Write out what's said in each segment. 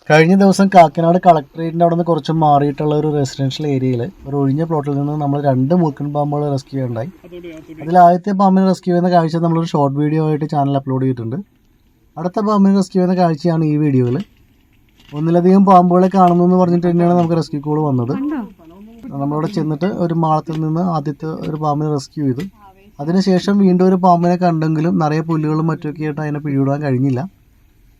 കഴിഞ്ഞ ദിവസം കാക്കനാട് കളക്ടറേറ്റിൻ്റെ അവിടെ നിന്ന് കുറച്ച് മാറിയിട്ടുള്ള ഒരു റെസിഡൻഷ്യൽ ഏരിയയിൽ ഒരു ഒഴിഞ്ഞ പ്ലോട്ടിൽ നിന്ന് നമ്മൾ 2 മൂർഖൻ പാമ്പുകൾ റെസ്ക്യൂ ചെയ്യുണ്ടായി. അതിൽ ആദ്യത്തെ പാമ്പിനെ റെസ്ക്യൂ ചെയ്യുന്ന കാഴ്ച നമ്മളൊരു ഷോർട്ട് വീഡിയോ ആയിട്ട് ചാനൽ അപ്ലോഡ് ചെയ്തിട്ടുണ്ട്. അടുത്ത പാമ്പിനെ റെസ്ക്യൂ ചെയ്യുന്ന കാഴ്ചയാണ് ഈ വീഡിയോയിൽ. ഒന്നിലധികം പാമ്പുകളെ കാണുന്നു എന്ന് പറഞ്ഞിട്ട് തന്നെയാണ് നമുക്ക് റെസ്ക്യൂ കോൾ വന്നത്. നമ്മളവിടെ ചെന്നിട്ട് ഒരു മാളത്തിൽ നിന്ന് ആദ്യത്തെ ഒരു പാമ്പിനെ റെസ്ക്യൂ ചെയ്തു. അതിനുശേഷം വീണ്ടും ഒരു പാമ്പിനെ കണ്ടെങ്കിലും നിറയെ പുല്ലുകളും മറ്റൊക്കെ ആയിട്ട് അതിനെ പിടിവിടാൻ കഴിഞ്ഞില്ല.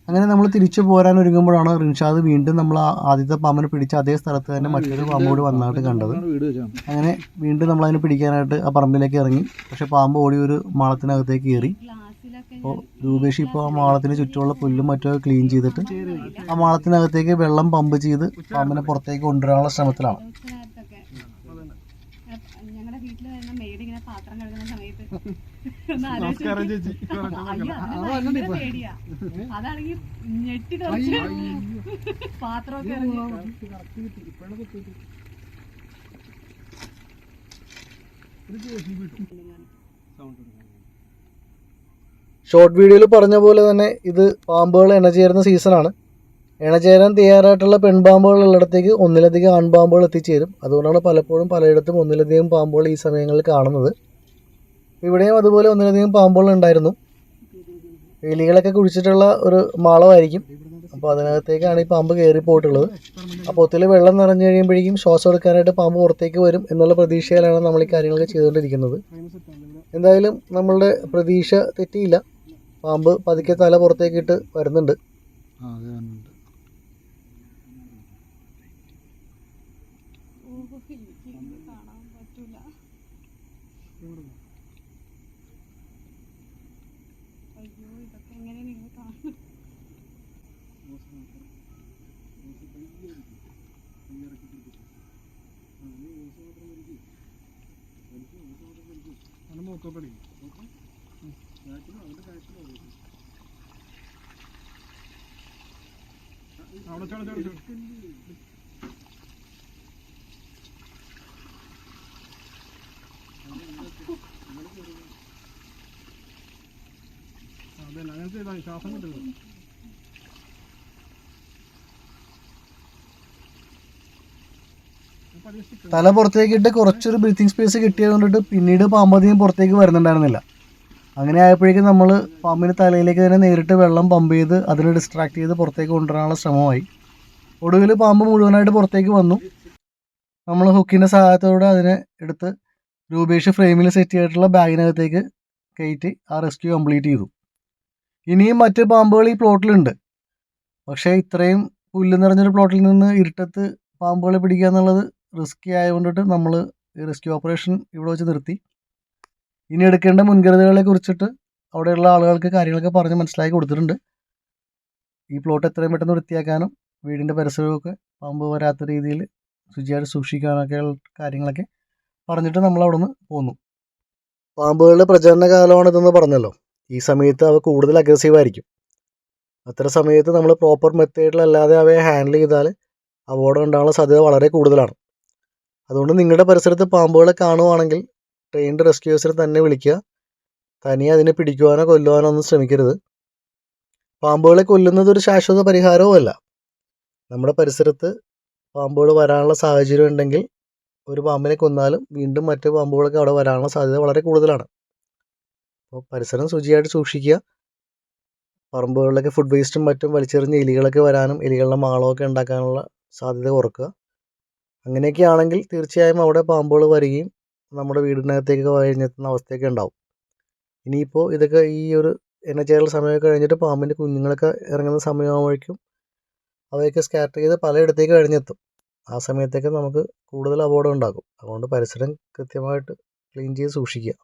അങ്ങനെ നമ്മൾ തിരിച്ചു പോരാൻ ഒരുങ്ങുമ്പോഴാണ് റിൻഷാദ് വീണ്ടും നമ്മൾ ആദ്യത്തെ പാമ്പിനെ പിടിച്ച അതേ സ്ഥലത്ത് തന്നെ മറ്റൊരു പാമ്പോട് വന്നായിട്ട് കണ്ടത്. അങ്ങനെ വീണ്ടും നമ്മളതിനെ പിടിക്കാനായിട്ട് ആ പറമ്പിലേക്ക് ഇറങ്ങി. പക്ഷെ പാമ്പ് ഓടി ഒരു മാളത്തിനകത്തേക്ക് കയറി. അപ്പോൾ രൂപേഷ് ഇപ്പോൾ ആ മാളത്തിന് ചുറ്റുമുള്ള പുല്ലും മറ്റോ ക്ലീൻ ചെയ്തിട്ട് ആ മാളത്തിനകത്തേക്ക് വെള്ളം പമ്പ് ചെയ്ത് പാമ്പിനെ പുറത്തേക്ക് കൊണ്ടുവരാനുള്ള ശ്രമത്തിലാണ്. ഞങ്ങളുടെ വീട്ടിൽ വരുന്ന മെയ്ഡ് ഇങ്ങനെ പാത്രം കഴുകുന്ന സമയത്ത് പേടിയാ, അതാണെങ്കിൽ ഞെട്ടി പാത്രമൊക്കെ ഷോർട്ട് വീഡിയോയിൽ പറഞ്ഞ പോലെ തന്നെ ഇത് പാമ്പുകൾ ഇണചേരുന്ന സീസണാണ്. ഇണചേരാൻ തയ്യാറായിട്ടുള്ള പെൺപാമ്പുകൾ ഉള്ളിടത്തേക്ക് ഒന്നിലധികം ആൺപാമ്പുകൾ എത്തിച്ചേരും. അതുകൊണ്ടാണ് പലപ്പോഴും പലയിടത്തും ഒന്നിലധികം പാമ്പുകൾ ഈ സമയങ്ങളിൽ കാണുന്നത്. ഇവിടെയും അതുപോലെ ഒന്നിലധികം പാമ്പുകൾ ഉണ്ടായിരുന്നു. എലികളൊക്കെ കുഴിച്ചിട്ടുള്ള ഒരു മാളമായിരിക്കും. അപ്പോൾ അതിനകത്തേക്കാണ് ഈ പാമ്പ് കയറി പോയിട്ടുള്ളത്. ആ പൊത്തിൽ വെള്ളം നിറഞ്ഞു കഴിയുമ്പോഴേക്കും ശ്വാസം എടുക്കാനായിട്ട് പാമ്പ് പുറത്തേക്ക് വരും എന്നുള്ള പ്രതീക്ഷയിലാണ് നമ്മൾ ഈ കാര്യങ്ങളൊക്കെ ചെയ്തുകൊണ്ടിരിക്കുന്നത്. എന്തായാലും നമ്മളുടെ പ്രതീക്ഷ തെറ്റിയില്ല. പാമ്പ് പതുക്കെ തല പുറത്തേക്കിട്ട് വരുന്നുണ്ട്. കാണാൻ പറ്റൂല. അയ്യോ, ഇതൊക്കെ എങ്ങനെ നിങ്ങൾ കാണും? ശ്വാസം കിട്ടുന്നത് തല പുറത്തേക്കിട്ട് കുറച്ചൊരു ബ്രീത്തിങ് സ്പേസ് കിട്ടിയത് കൊണ്ടിട്ട് പിന്നീട് പാമ്പ് അധികം പുറത്തേക്ക് വരുന്നുണ്ടായിരുന്നില്ല. അങ്ങനെ ആയപ്പോഴേക്കും നമ്മൾ പാമ്പിന് തലയിലേക്ക് തന്നെ നേരിട്ട് വെള്ളം പമ്പ് ചെയ്ത് അതിനെ ഡിസ്ട്രാക്ട് ചെയ്ത് പുറത്തേക്ക് കൊണ്ടുവരാനുള്ള ശ്രമമായി. ഒടുവിൽ പാമ്പ് മുഴുവനായിട്ട് പുറത്തേക്ക് വന്നു. നമ്മൾ ഹുക്കിൻ്റെ സഹായത്തോടെ അതിനെ എടുത്ത് രൂപേഷ് ഫ്രെയിമിൽ സെറ്റ് ചെയ്തിട്ടുള്ള ബാഗിനകത്തേക്ക് കയറ്റി ആ റെസ്ക്യൂ കംപ്ലീറ്റ് ചെയ്തു. ഇനിയും മറ്റ് പാമ്പുകൾ ഈ പ്ലോട്ടിലുണ്ട്. പക്ഷേ ഇത്രയും പുല്ല് നിറഞ്ഞൊരു പ്ലോട്ടിൽ നിന്ന് ഇരുട്ടത്ത് പാമ്പുകളെ പിടിക്കുക എന്നുള്ളത് റിസ്കി ആയതുകൊണ്ടിട്ട് നമ്മൾ ഈ റെസ്ക്യൂ ഓപ്പറേഷൻ ഇവിടെ വെച്ച് നിർത്തി. ഇനി എടുക്കേണ്ട മുൻകരുതലുകളെ കുറിച്ചിട്ട് അവിടെയുള്ള ആളുകൾക്ക് കാര്യങ്ങളൊക്കെ പറഞ്ഞ് മനസ്സിലാക്കി കൊടുത്തിട്ടുണ്ട്. ഈ പ്ലോട്ട് എത്രയും പെട്ടെന്ന് വൃത്തിയാക്കാനും വീടിൻ്റെ പരിസരമൊക്കെ പാമ്പ് വരാത്ത രീതിയിൽ ശുചിയായിട്ട് സൂക്ഷിക്കാനൊക്കെയുള്ള കാര്യങ്ങളൊക്കെ പറഞ്ഞിട്ട് നമ്മൾ അവിടെ നിന്ന് പോന്നു. പാമ്പുകളുടെ പ്രജനന കാലമാണിതെന്ന് പറഞ്ഞല്ലോ. ഈ സമയത്ത് അവ കൂടുതൽ അഗ്രസീവായിരിക്കും. അത്തരം സമയത്ത് നമ്മൾ പ്രോപ്പർ മെത്തേഡിലല്ലാതെ അവയെ ഹാൻഡിൽ ചെയ്താൽ അപകടം ഉണ്ടാകാനുള്ള സാധ്യത വളരെ കൂടുതലാണ്. അതുകൊണ്ട് നിങ്ങളുടെ പരിസരത്ത് പാമ്പുകളെ കാണുവാണെങ്കിൽ ട്രെയിൻഡ് റെസ്ക്യൂസിനെ തന്നെ വിളിക്കുക. തനിയെ അതിനെ പിടിക്കുവാനോ കൊല്ലുവാനോ ഒന്നും ശ്രമിക്കരുത്. പാമ്പുകളെ കൊല്ലുന്നത് ഒരു ശാശ്വത പരിഹാരവും അല്ല. നമ്മുടെ പരിസരത്ത് പാമ്പുകൾ വരാനുള്ള സാഹചര്യം ഉണ്ടെങ്കിൽ ഒരു പാമ്പിനെ കൊന്നാലും വീണ്ടും മറ്റ് പാമ്പുകളൊക്കെ അവിടെ വരാനുള്ള സാധ്യത വളരെ കൂടുതലാണ്. അപ്പോൾ പരിസരം ശുചിയായിട്ട് സൂക്ഷിക്കുക. പറമ്പുകളിലൊക്കെ ഫുഡ് വേസ്റ്റും മറ്റും വലിച്ചെറിഞ്ഞ് എലികളൊക്കെ വരാനും എലികളുടെ മാളമൊക്കെ ഉണ്ടാക്കാനുള്ള സാധ്യത കുറക്കുക. അങ്ങനെയൊക്കെ ആണെങ്കിൽ തീർച്ചയായും അവിടെ പാമ്പുകൾ വരികയും നമ്മുടെ വീടിനകത്തേക്ക് കഴിഞ്ഞെത്തുന്ന അവസ്ഥയൊക്കെ ഉണ്ടാവും. ഇനിയിപ്പോൾ ഇതൊക്കെ ഈ ഒരു ഇണചേരൽ സമയമൊക്കെ കഴിഞ്ഞിട്ട് പാമ്പിൻ്റെ കുഞ്ഞുങ്ങളൊക്കെ ഇറങ്ങുന്ന സമയമാകുമ്പോഴേക്കും അവയൊക്കെ സ്കാറ്റർ ചെയ്ത് പലയിടത്തേക്ക് കഴിഞ്ഞെത്തും. ആ സമയത്തൊക്കെ നമുക്ക് കൂടുതൽ അപകടം ഉണ്ടാകും. അതുകൊണ്ട് പരിസരം കൃത്യമായിട്ട് ക്ലീൻ ചെയ്ത് സൂക്ഷിക്കുക.